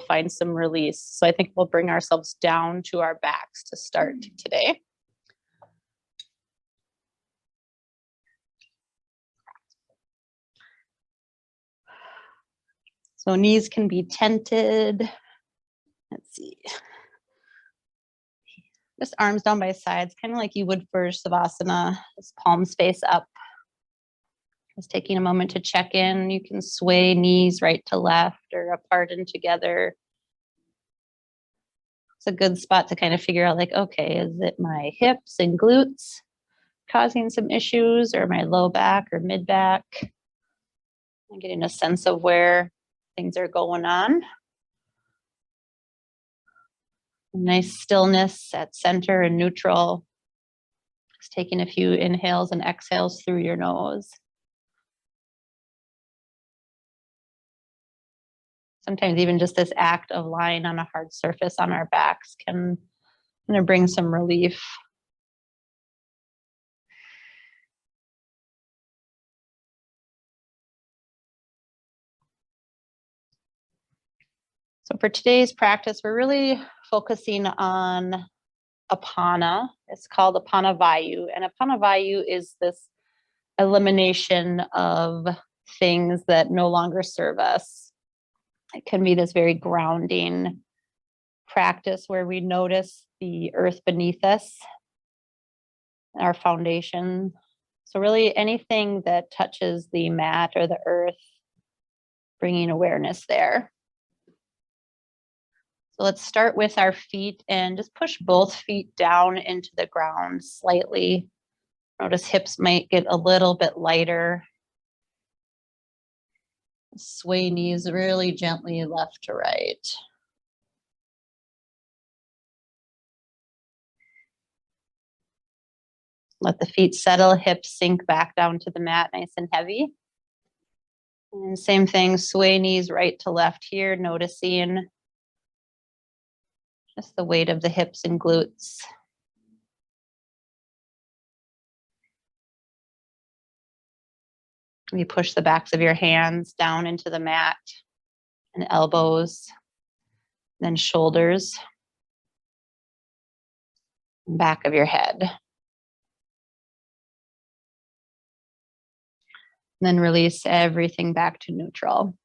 find some release. So I think we'll bring ourselves down to our backs to start today. So knees can be tented. Let's see. Just arms down by sides, kind of like you would for Savasana. Just palms face up. Just taking a moment to check in. You can sway knees right to left or apart and together. It's a good spot to kind of figure out, like, okay, is it my hips and glutes causing some issues, or my low back or mid back? I'm getting a sense of where things are going on. Nice stillness at center and neutral. Just taking a few inhales and exhales through your nose. Sometimes even just this act of lying on a hard surface on our backs can kind of bring some relief. So for today's practice, we're really focusing on Apana. It's called Apana Vayu. And Apana Vayu is this elimination of things that no longer serve us. It can be this very grounding practice where we notice the earth beneath us, our foundation. So really anything that touches the mat or the earth, bringing awareness there. So let's start with our feet and just push both feet down into the ground slightly. Notice hips might get a little bit lighter. Sway knees really gently left to right. Let the feet settle, hips sink back down to the mat nice and heavy. And same thing, sway knees right to left here, noticing just the weight of the hips and glutes. You push the backs of your hands down into the mat and elbows, then shoulders, and back of your head. And then release everything back to neutral.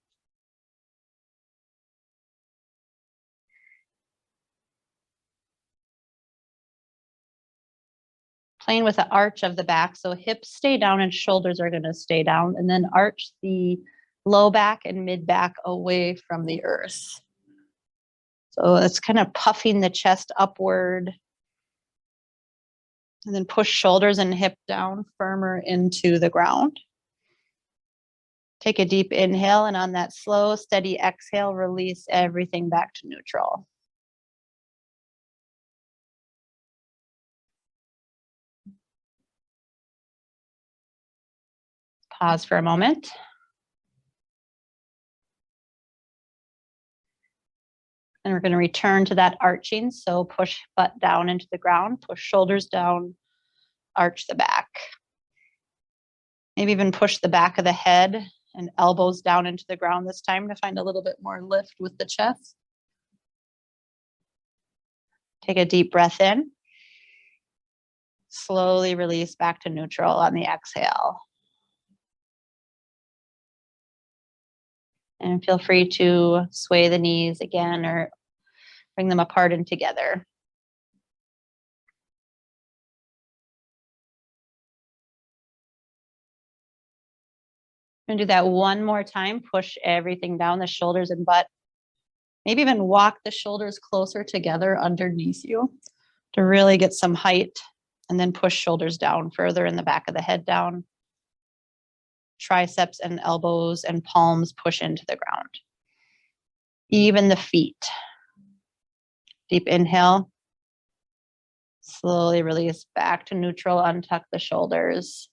Playing with the arch of the back. So hips stay down and shoulders are going to stay down, and then arch the low back and mid back away from the earth. So it's kind of puffing the chest upward. And then push shoulders and hip down firmer into the ground. Take a deep inhale, and on that slow, steady exhale, release everything back to neutral. Pause for a moment. And we're going to return to that arching. So push butt down into the ground, push shoulders down, arch the back. Maybe even push the back of the head and elbows down into the ground this time to find a little bit more lift with the chest. Take a deep breath in. Slowly release back to neutral on the exhale. And feel free to sway the knees again or bring them apart and together. I'm gonna do that one more time. Push everything down, the shoulders and butt. Maybe even walk the shoulders closer together underneath you to really get some height, and then push shoulders down further in the back of the head down. Triceps and elbows and palms push into the ground. Even the feet. Deep inhale. Slowly release back to neutral, untuck the shoulders.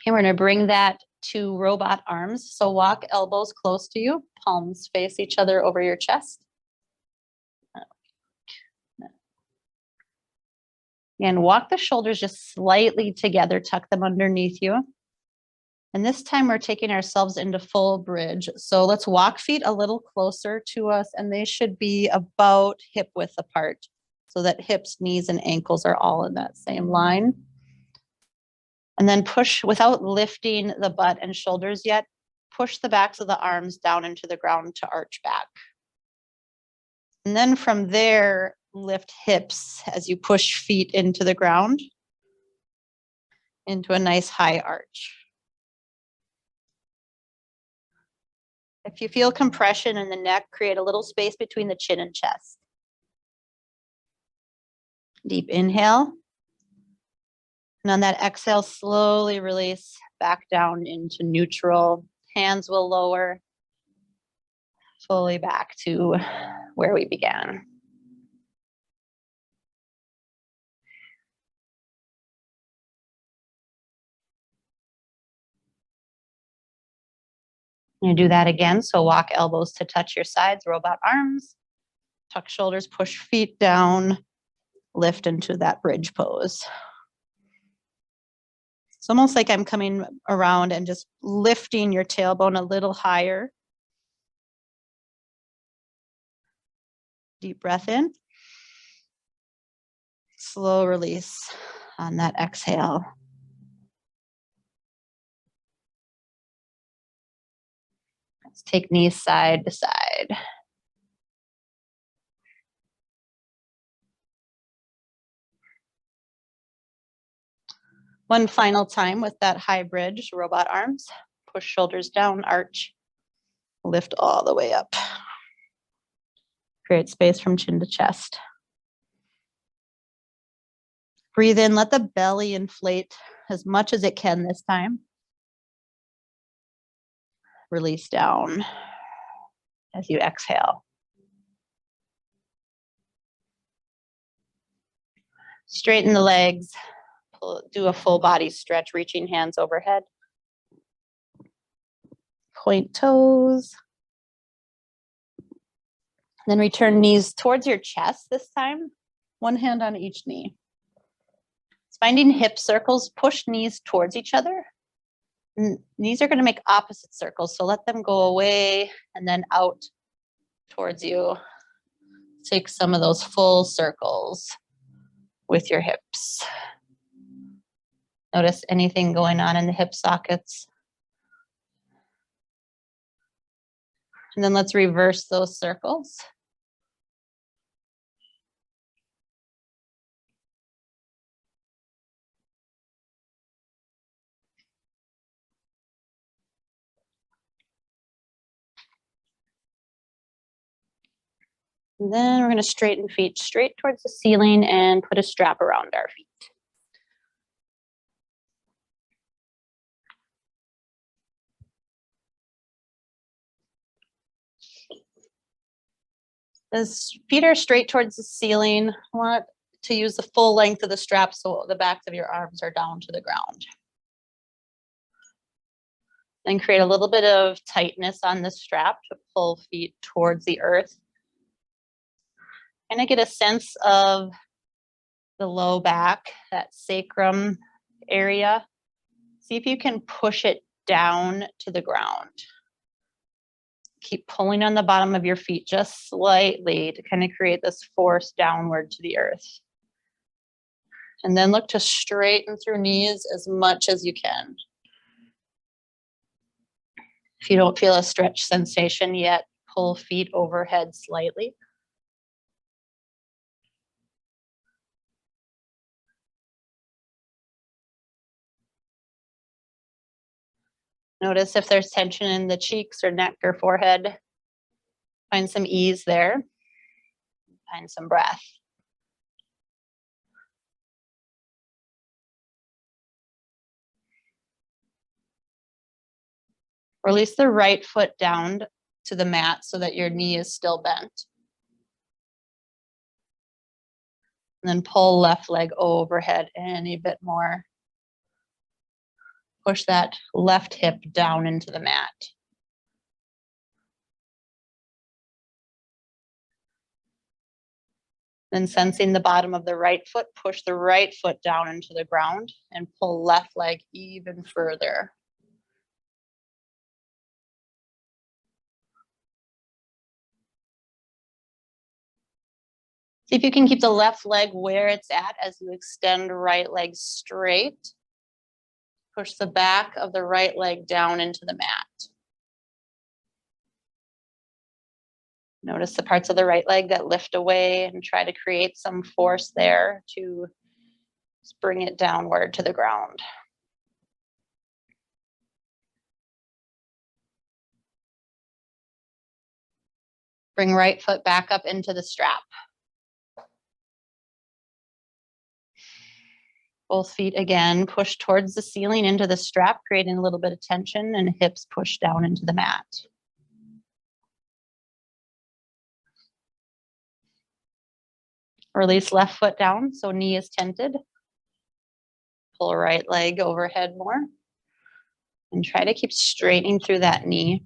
Okay, we're going to bring that to robot arms. So walk elbows close to you, palms face each other over your chest. And walk the shoulders just slightly together, tuck them underneath you. And this time we're taking ourselves into full bridge. So let's walk feet a little closer to us, and they should be about hip width apart so that hips, knees, and ankles are all in that same line. And then push without lifting the butt and shoulders yet. Push the backs of the arms down into the ground to arch back. And then from there, lift hips as you push feet into the ground into a nice high arch. If you feel compression in the neck, create a little space between the chin and chest. Deep inhale. And on that exhale, slowly release back down into neutral. Hands will lower fully back to where we began. You do that again. So walk elbows to touch your sides, robot arms, tuck shoulders, push feet down, lift into that bridge pose. It's almost like I'm coming around and just lifting your tailbone a little higher. Deep breath in. Slow release on that exhale. Let's take knees side to side. One final time with that high bridge, robot arms. Push shoulders down, arch, lift all the way up. Create space from chin to chest. Breathe in, let the belly inflate as much as it can this time. Release down as you exhale. Straighten the legs, do a full body stretch, reaching hands overhead. Point toes. Then return knees towards your chest this time, one hand on each knee. It's finding hip circles, push knees towards each other. Knees are going to make opposite circles, so let them go away and then out towards you. Take some of those full circles with your hips. Notice anything going on in the hip sockets. And then let's reverse those circles. And then we're going to straighten feet straight towards the ceiling and put a strap around our feet. As feet are straight towards the ceiling, I want to use the full length of the strap so the backs of your arms are down to the ground. Then create a little bit of tightness on the strap to pull feet towards the earth. And get a sense of the low back, that sacrum area. See if you can push it down to the ground. Keep pulling on the bottom of your feet just slightly to kind of create this force downward to the earth. And then look to straighten through knees as much as you can. If you don't feel a stretch sensation yet, pull feet overhead slightly. Notice if there's tension in the cheeks or neck or forehead. Find some ease there. Find some breath. Release the right foot down to the mat so that your knee is still bent. And then pull left leg overhead any bit more. Push that left hip down into the mat. Then sensing the bottom of the right foot, push the right foot down into the ground and pull left leg even further. See if you can keep the left leg where it's at as you extend right leg straight. Push the back of the right leg down into the mat. Notice the parts of the right leg that lift away and try to create some force there to bring it downward to the ground. Bring right foot back up into the strap. Both feet again, push towards the ceiling into the strap, creating a little bit of tension, and hips push down into the mat. Release left foot down, so knee is tented. Pull right leg overhead more. And try to keep straightening through that knee.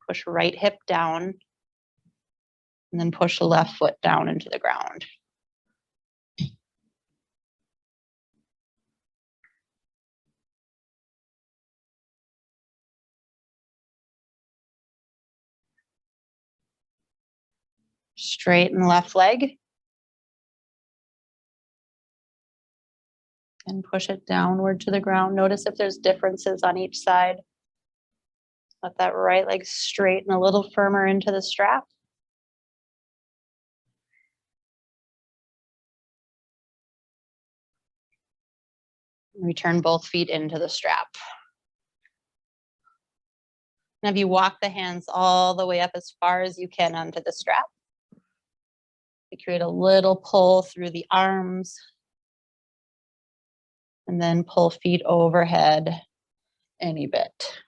Push right hip down. And then push the left foot down into the ground. Straighten left leg. And push it downward to the ground. Notice if there's differences on each side. Let that right leg straighten a little firmer into the strap. Return both feet into the strap. Now, if you walk the hands all the way up as far as you can onto the strap, you create a little pull through the arms, and then pull feet overhead any bit.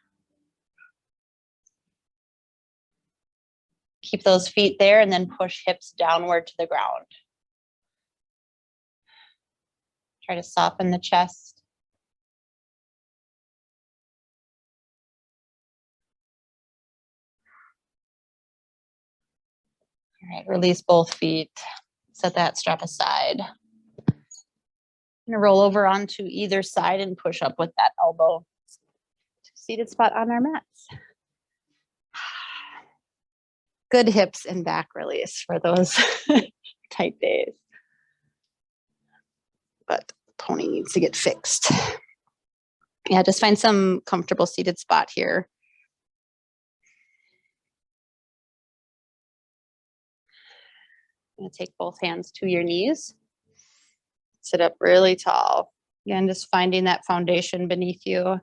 Keep those feet there and then push hips downward to the ground. Try to soften the chest. All right, release both feet. Set that strap aside. I'm gonna roll over onto either side and push up with that elbow. Seated spot on our mats. Good hips and back release for those tight days. But the pony needs to get fixed. Yeah, just find some comfortable seated spot here. I'm gonna take both hands to your knees. Sit up really tall. Again, just finding that foundation beneath you.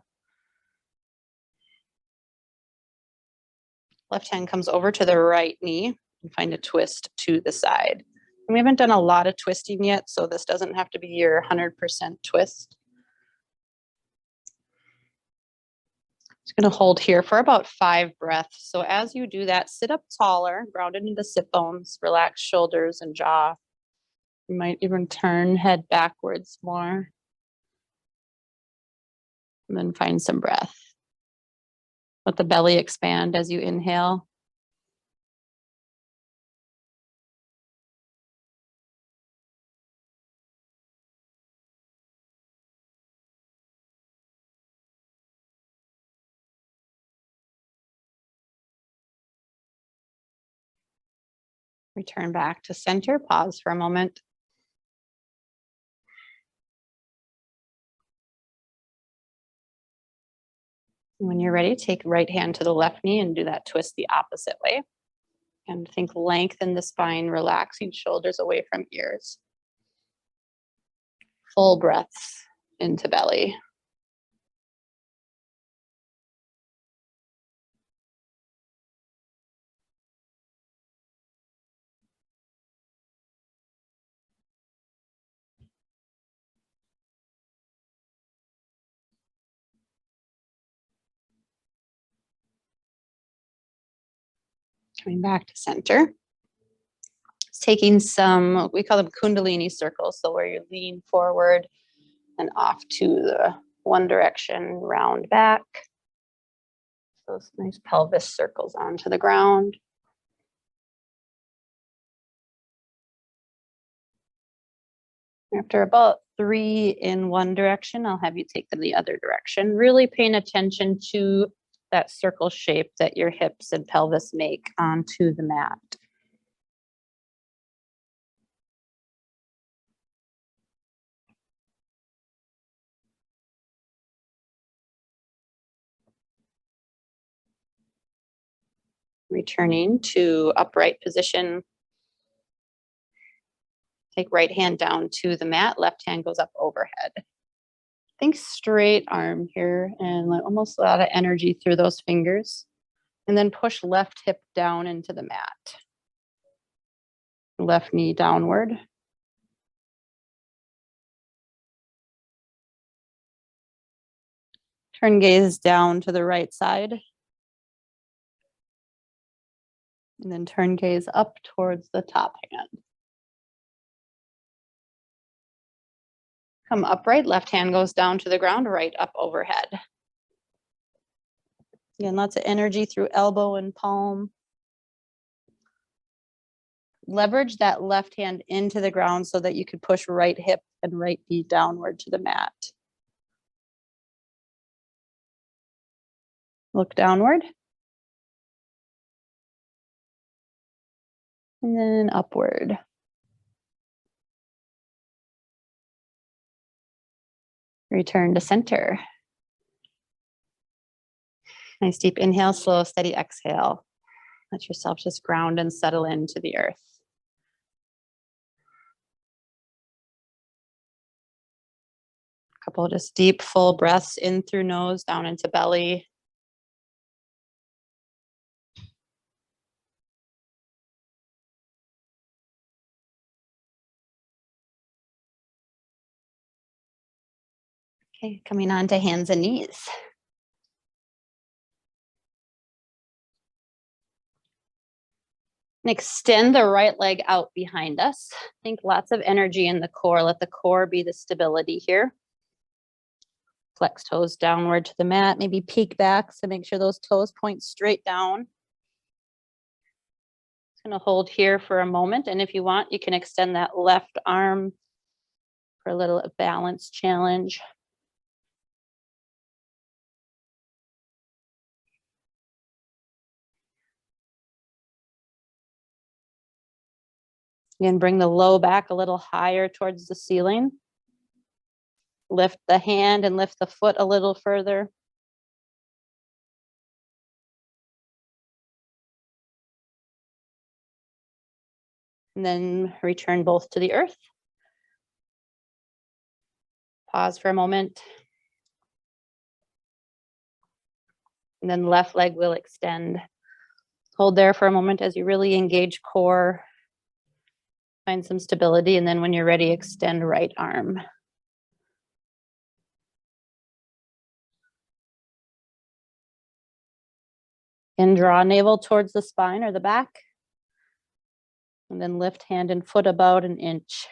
Left hand comes over to the right knee and find a twist to the side. And we haven't done a lot of twisting yet, so this doesn't have to be your 100% twist. Just gonna hold here for about 5 breaths. So as you do that, sit up taller, grounded into the sit bones, relax shoulders and jaw. You might even turn head backwards more. And then find some breath. Let the belly expand as you inhale. Return back to center, pause for a moment. When you're ready, take right hand to the left knee and do that twist the opposite way. And think lengthen the spine, relaxing shoulders away from ears. Full breaths into belly. Coming back to center. It's taking some, we call them Kundalini circles. So where you lean forward and off to the one direction, round back. Those nice pelvis circles onto the ground. After about 3 in one direction, I'll have you take them the other direction, really paying attention to that circle shape that your hips and pelvis make onto the mat. Returning to upright position. Take right hand down to the mat, left hand goes up overhead. Think straight arm here and almost a lot of energy through those fingers. And then push left hip down into the mat. Left knee downward. Turn gaze down to the right side. And then turn gaze up towards the top hand. Come upright, left hand goes down to the ground, right up overhead. Again, lots of energy through elbow and palm. Leverage that left hand into the ground so that you could push right hip and right knee downward to the mat. Look downward. And then upward. Return to center. Nice deep inhale, slow, steady exhale. Let yourself just ground and settle into the earth. A couple of just deep, full breaths in through nose, down into belly. Okay, coming on to hands and knees. And extend the right leg out behind us. Think lots of energy in the core. Let the core be the stability here. Flex toes downward to the mat, maybe peek back, so make sure those toes point straight down. Just gonna hold here for a moment, and if you want, you can extend that left arm for a little balance challenge. Again, bring the low back a little higher towards the ceiling. Lift the hand and lift the foot a little further. And then return both to the earth. Pause for a moment. And then left leg will extend. Hold there for a moment as you really engage core. Find some stability, and then when you're ready, extend right arm. And draw navel towards the spine or the back. And then lift hand and foot about an inch.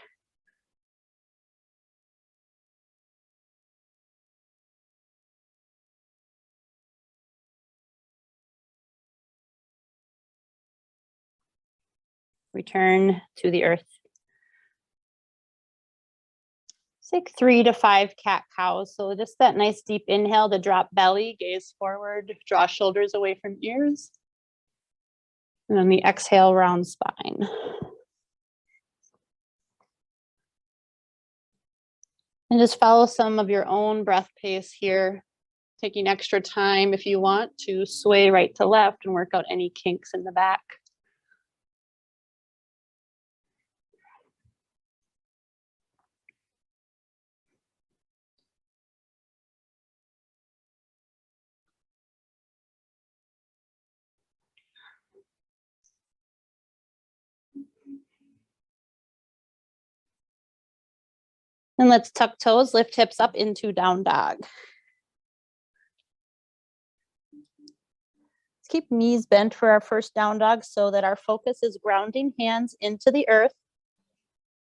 Return to the earth. Take 3 to 5 cat cows. So just that nice deep inhale to drop belly, gaze forward, draw shoulders away from ears. And then the exhale, round spine. And just follow some of your own breath pace here, taking extra time if you want to sway right to left and work out any kinks in the back. And let's tuck toes, lift hips up into down dog. Let's keep knees bent for our first down dog so that our focus is grounding hands into the earth.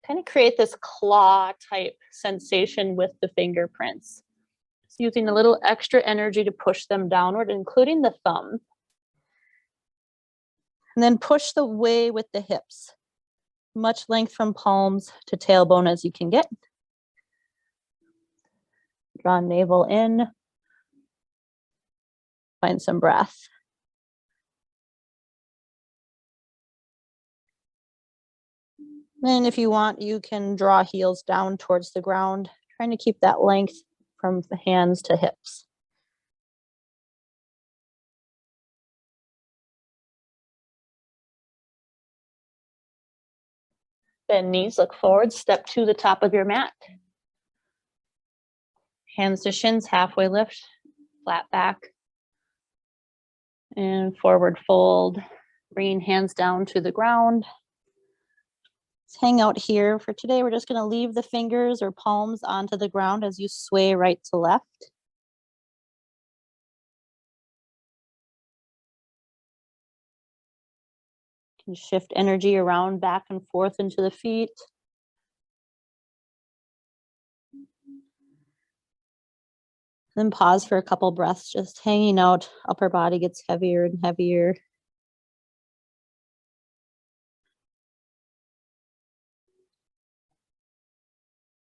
Kind of create this claw type sensation with the fingerprints. Just using a little extra energy to push them downward, including the thumb. And then push the way with the hips. Much length from palms to tailbone as you can get. Draw navel in. Find some breath. And if you want, you can draw heels down towards the ground, trying to keep that length from the hands to hips. Bend knees, look forward, step to the top of your mat. Hands to shins, halfway lift, flat back. And forward fold, bringing hands down to the ground. Let's hang out here. For today, we're just going to leave the fingers or palms onto the ground as you sway right to left. You can shift energy around, back and forth into the feet. Then pause for a couple breaths, just hanging out. Upper body gets heavier and heavier.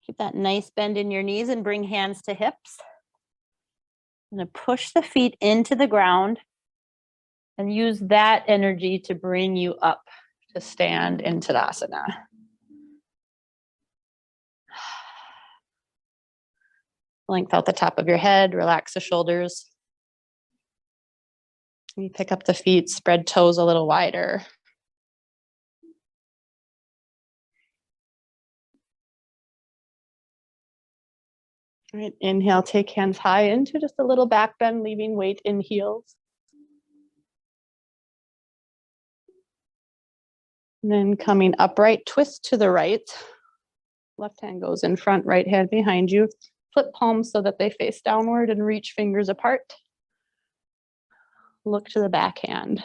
Keep that nice bend in your knees and bring hands to hips. I'm going to push the feet into the ground and use that energy to bring you up to stand in Tadasana. Length out the top of your head, relax the shoulders. You pick up the feet, spread toes a little wider. All right, inhale, take hands high into just a little back bend, leaving weight in heels. And then coming upright, twist to the right. Left hand goes in front, right hand behind you. Flip palms so that they face downward and reach fingers apart. Look to the back hand.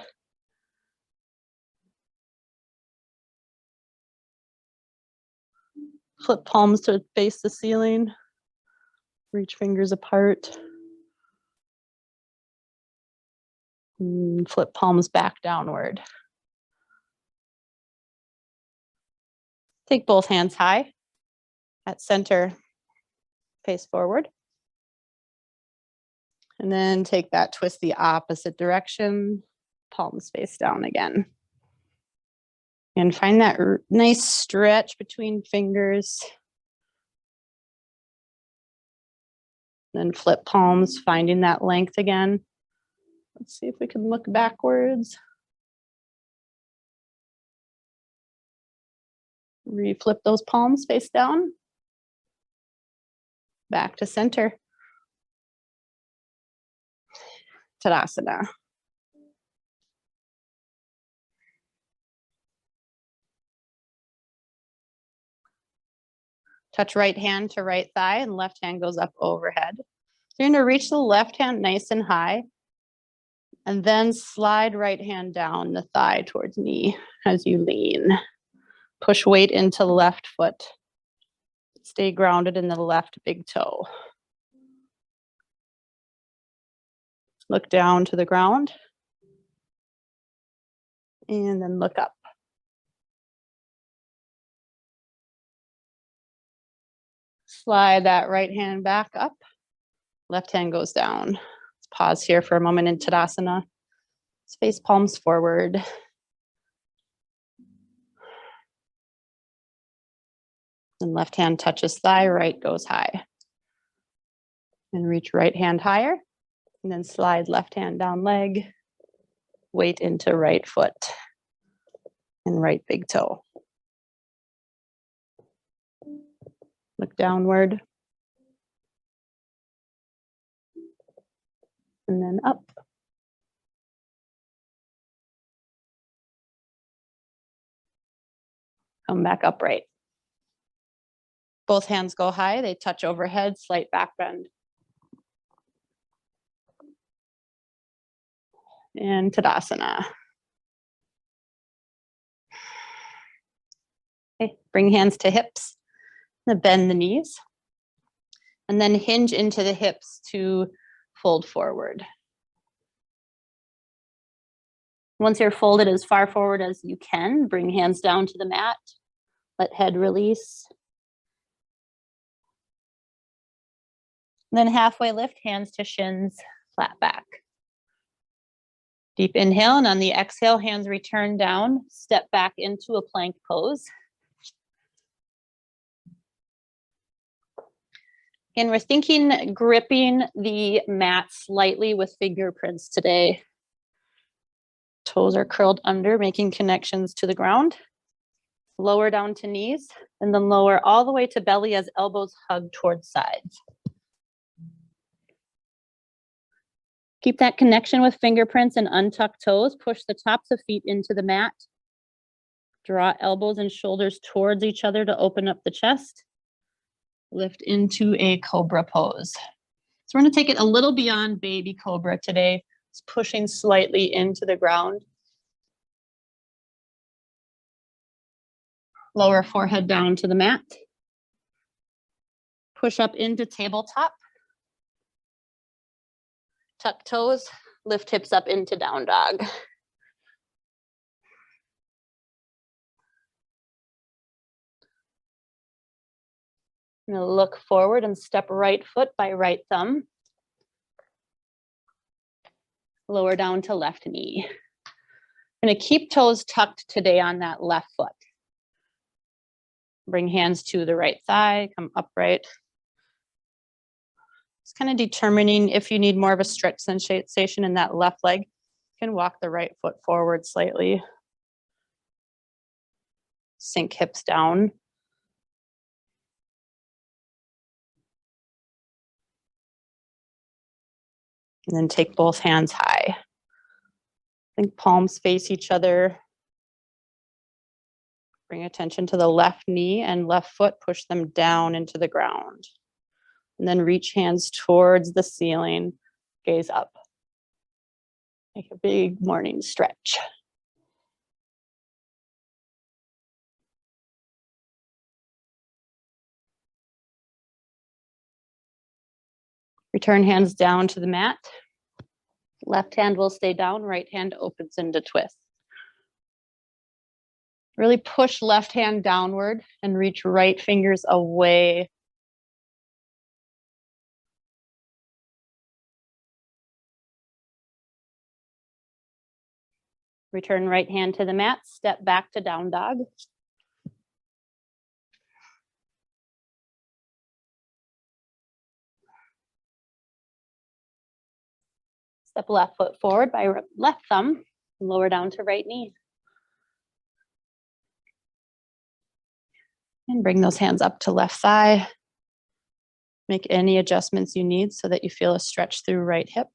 Flip palms to face the ceiling. Reach fingers apart. And flip palms back downward. Take both hands high. At center, face forward. And then take that twist the opposite direction. Palms face down again. And find that nice stretch between fingers. Then flip palms, finding that length again. Let's see if we can look backwards. Reflip those palms face down. Back to center. Tadasana. Touch right hand to right thigh and left hand goes up overhead. So you're going to reach the left hand nice and high and then slide right hand down the thigh towards knee as you lean. Push weight into the left foot. Stay grounded in the left big toe. Look down to the ground and then look up. Slide that right hand back up. Left hand goes down. Let's pause here for a moment in Tadasana. Let's face palms forward. And left hand touches thigh, right goes high. And reach right hand higher. And then slide left hand down leg. Weight into right foot. And right big toe. Look downward. And then up. Come back upright. Both hands go high, they touch overhead, slight back bend. And Tadasana. Okay, bring hands to hips. Bend the knees. And then hinge into the hips to fold forward. Once you're folded as far forward as you can, bring hands down to the mat. Let head release. Then halfway lift, hands to shins, flat back. Deep inhale, and on the exhale, hands return down, step back into a plank pose. And we're thinking gripping the mat slightly with fingerprints today. Toes are curled under, making connections to the ground. Lower down to knees, and then lower all the way to belly as elbows hug towards sides. Keep that connection with fingerprints and untuck toes. Push the tops of feet into the mat. Draw elbows and shoulders towards each other to open up the chest. Lift into a cobra pose. So we're going to take it a little beyond baby cobra today. It's pushing slightly into the ground. Lower forehead down to the mat. Push up into tabletop. Tuck toes, lift hips up into down dog. I'm gonna look forward and step right foot by right thumb. Lower down to left knee. I'm gonna keep toes tucked today on that left foot. Bring hands to the right thigh, come upright. It's kind of determining if you need more of a stretch sensation in that left leg. You can walk the right foot forward slightly. Sink hips down. And then take both hands high. Think palms face each other. Bring attention to the left knee and left foot, push them down into the ground. And then reach hands towards the ceiling, gaze up. Make a big morning stretch. Return hands down to the mat. Left hand will stay down, right hand opens into twist. Really push left hand downward and reach right fingers away. Return right hand to the mat, step back to down dog. Step left foot forward by left thumb, lower down to right knee. And bring those hands up to left thigh. Make any adjustments you need so that you feel a stretch through right hip.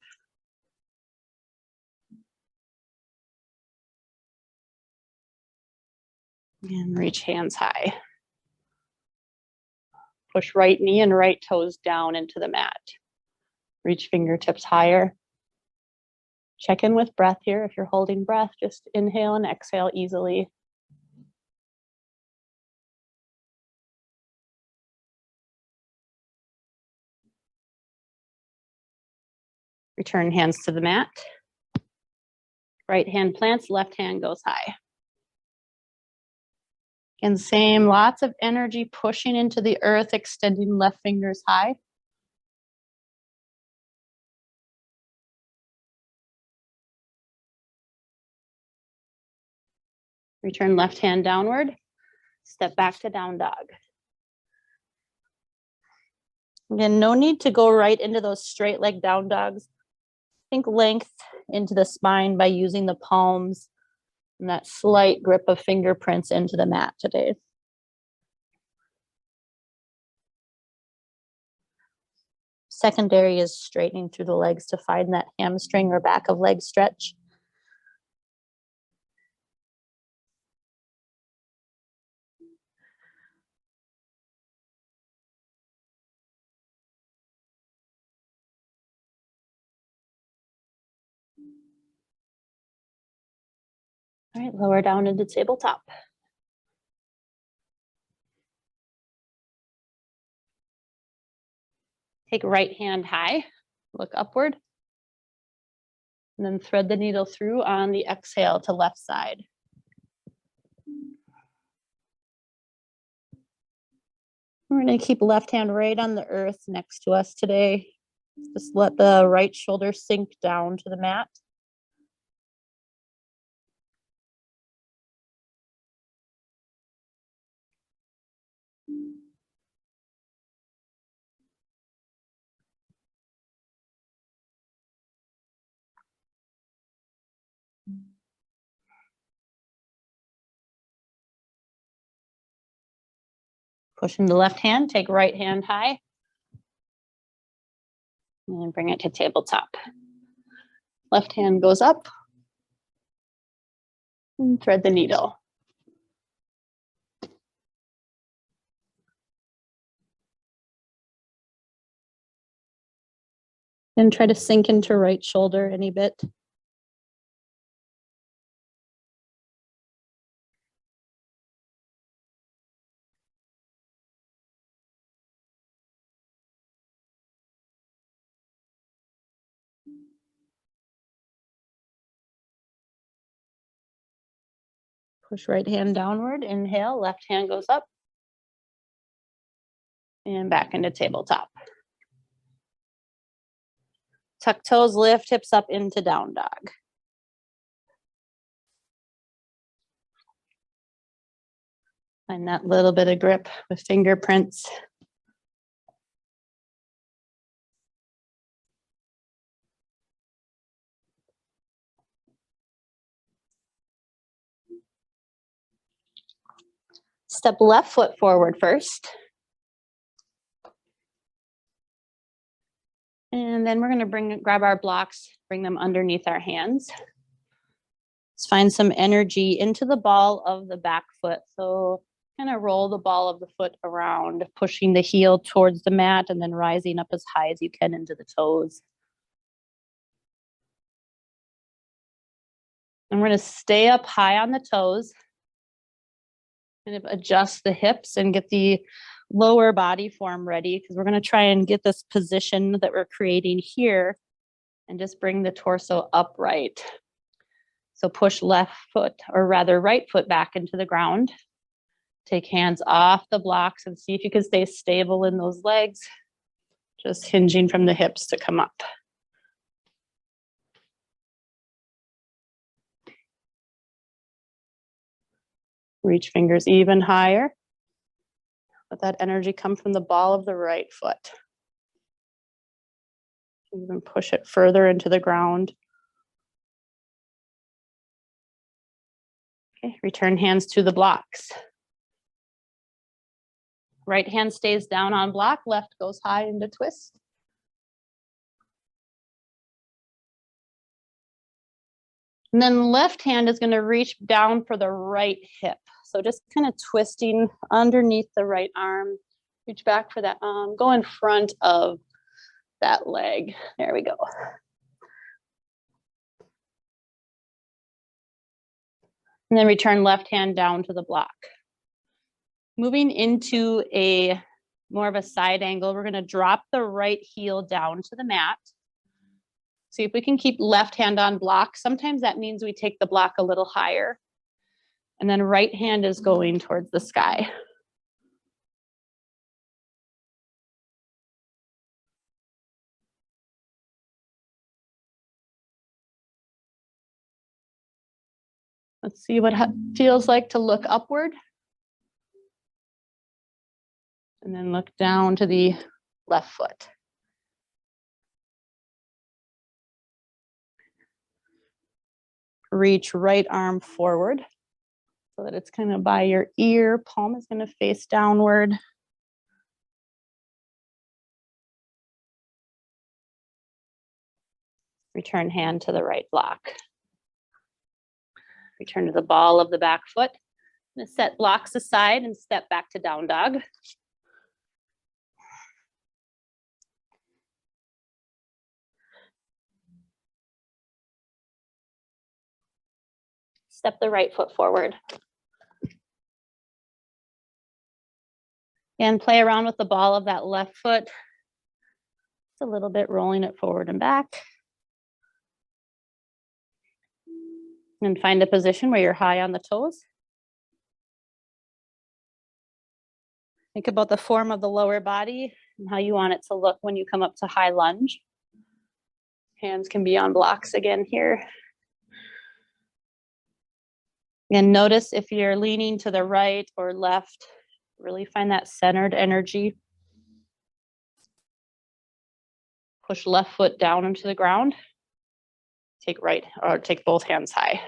And reach hands high. Push right knee and right toes down into the mat. Reach fingertips higher. Check in with breath here. If you're holding breath, just inhale and exhale easily. Return hands to the mat. Right hand plants, left hand goes high. And same, lots of energy pushing into the earth, extending left fingers high. Return left hand downward. Step back to down dog. Again, no need to go right into those straight leg down dogs. Think length into the spine by using the palms and that slight grip of fingerprints into the mat today. Secondary is straightening through the legs to find that hamstring or back of leg stretch. All right, lower down into tabletop. Take right hand high, look upward, and then thread the needle through on the exhale to left side. We're going to keep left hand right on the earth next to us today. Just let the right shoulder sink down to the mat. Push into left hand, take right hand high. And bring it to tabletop. Left hand goes up. And thread the needle. And try to sink into right shoulder any bit. Push right hand downward, inhale, left hand goes up. And back into tabletop. Tuck toes, lift hips up into down dog. Find that little bit of grip with fingerprints. Step left foot forward first. And then we're going to grab our blocks, bring them underneath our hands. Let's find some energy into the ball of the back foot. So kind of roll the ball of the foot around, pushing the heel towards the mat and then rising up as high as you can into the toes. And we're going to stay up high on the toes. Kind of adjust the hips and get the lower body form ready, because we're going to try and get this position that we're creating here and just bring the torso upright. So push left foot, or rather right foot, back into the ground. Take hands off the blocks and see if you can stay stable in those legs, just hinging from the hips to come up. Reach fingers even higher. Let that energy come from the ball of the right foot. Even push it further into the ground. Okay, return hands to the blocks. Right hand stays down on block, left goes high into twist. And then left hand is going to reach down for the right hip. So just kind of twisting underneath the right arm. Reach back for that, go in front of that leg. There we go. And then return left hand down to the block. Moving into a more of a side angle, we're going to drop the right heel down to the mat. See if we can keep left hand on block. Sometimes that means we take the block a little higher. And then right hand is going towards the sky. Let's see what it feels like to look upward. And then look down to the left foot. Reach right arm forward so that it's kind of by your ear. Palm is going to face downward. Return hand to the right block. Return to the ball of the back foot. I'm going to set blocks aside and step back to down dog. Step the right foot forward. And play around with the ball of that left foot. Just a little bit, rolling it forward and back. And find a position where you're high on the toes. Think about the form of the lower body and how you want it to look when you come up to high lunge. Hands can be on blocks again here. And notice if you're leaning to the right or left, really find that centered energy. Push left foot down into the ground. Take right or take both hands high.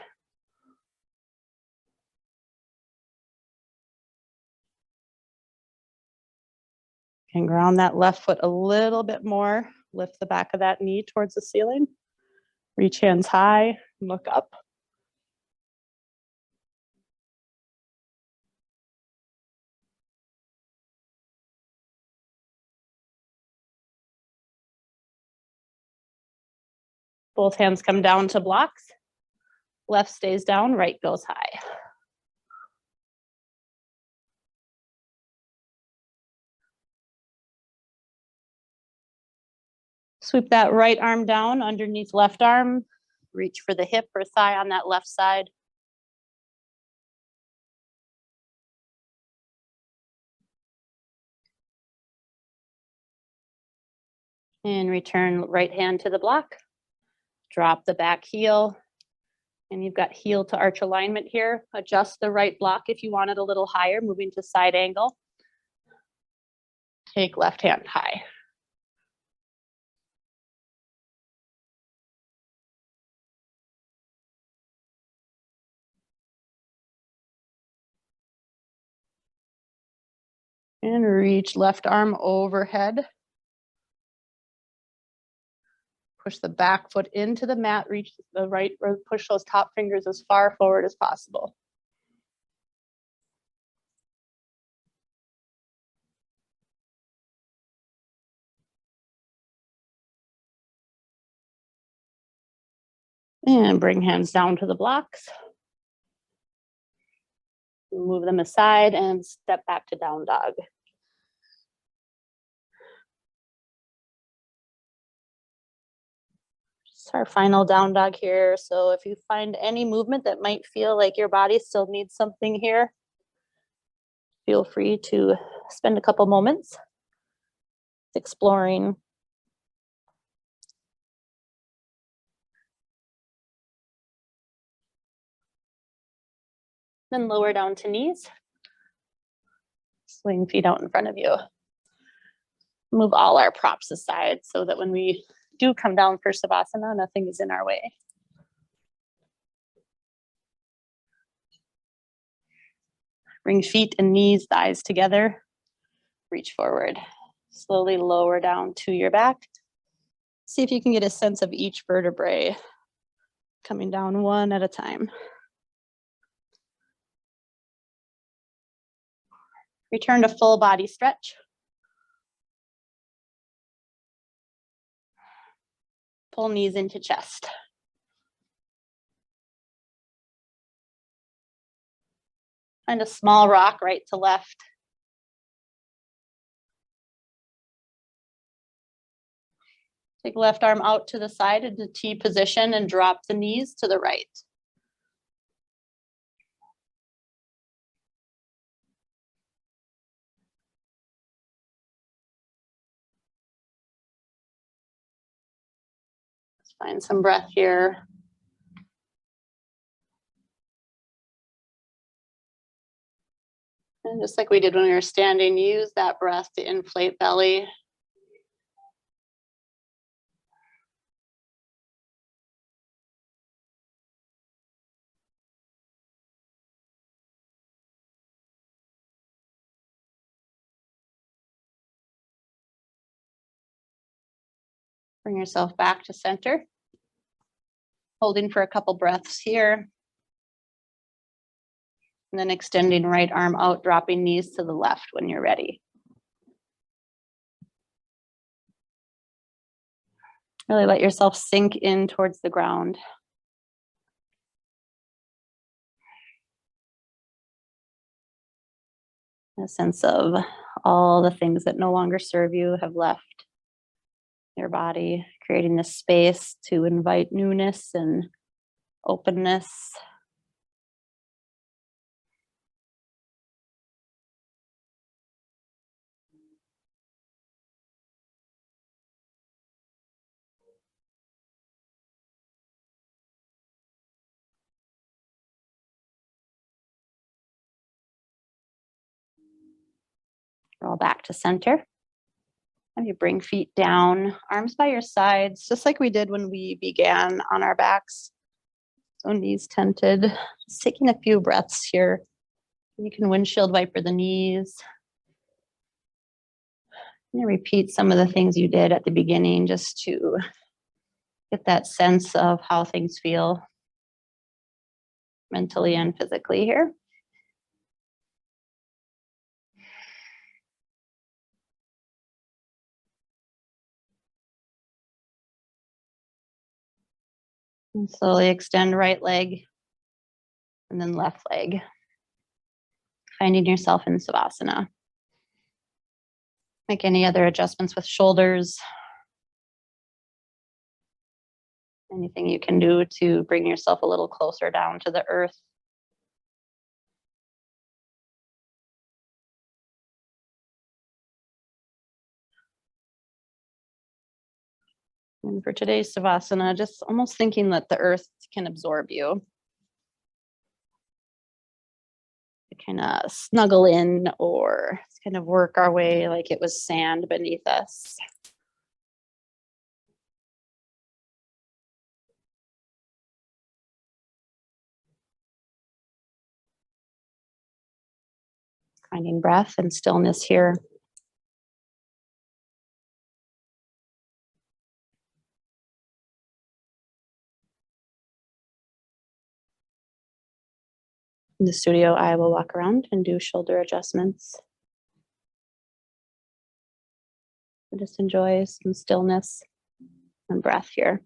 And ground that left foot a little bit more. Lift the back of that knee towards the ceiling. Reach hands high, look up. Both hands come down to blocks. Left stays down, right goes high. Sweep that right arm down underneath left arm. Reach for the hip or thigh on that left side. And return right hand to the block. Drop the back heel. And you've got heel to arch alignment here. Adjust the right block if you want it a little higher, moving to side angle. Take left hand high. And reach left arm overhead. Push the back foot into the mat, reach the right, or push those top fingers as far forward as possible. And bring hands down to the blocks. Move them aside and step back to down dog. It's our final down dog here. So if you find any movement that might feel like your body still needs something here, feel free to spend a couple moments exploring. Then lower down to knees. Swing feet out in front of you. Move all our props aside so that when we do come down for Savasana, nothing is in our way. Bring feet and knees, thighs together. Reach forward. Slowly lower down to your back. See if you can get a sense of each vertebrae coming down one at a time. Return to full body stretch. Pull knees into chest. Find a small rock right to left. Take left arm out to the side into T position and drop the knees to the right. Let's find some breath here. And just like we did when we were standing, use that breath to inflate belly. Bring yourself back to center. Holding for a couple breaths here. And then extending right arm out, dropping knees to the left when you're ready. Really let yourself sink in towards the ground. A sense of all the things that no longer serve you have left your body, creating this space to invite newness and openness. Roll back to center. And you bring feet down, arms by your sides, just like we did when we began on our backs. So knees tented. Just taking a few breaths here. You can windshield wiper the knees. And repeat some of the things you did at the beginning just to get that sense of how things feel mentally and physically here. And slowly extend right leg and then left leg. Finding yourself in Savasana. Make any other adjustments with shoulders. Anything you can do to bring yourself a little closer down to the earth. And for today's Savasana, just almost thinking that the earth can absorb you. Kind of snuggle in or kind of work our way like it was sand beneath us. Finding breath and stillness here. In the studio, I will walk around and do shoulder adjustments. And just enjoy some stillness and breath here.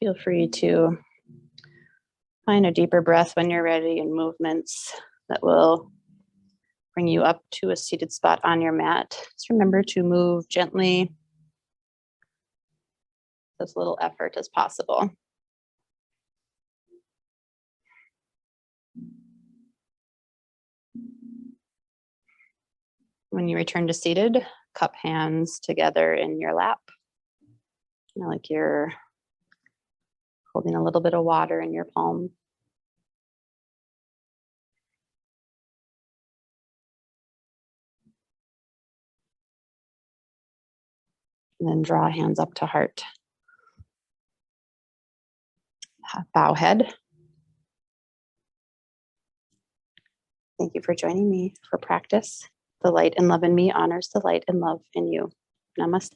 Feel free to find a deeper breath when you're ready and movements that will bring you up to a seated spot on your mat. Just remember to move gently, as little effort as possible. When you return to seated, cup hands together in your lap. Like you're holding a little bit of water in your palm. And then draw hands up to heart. Bow head. Thank you for joining me for practice. The light and love in me honors the light and love in you. Namaste.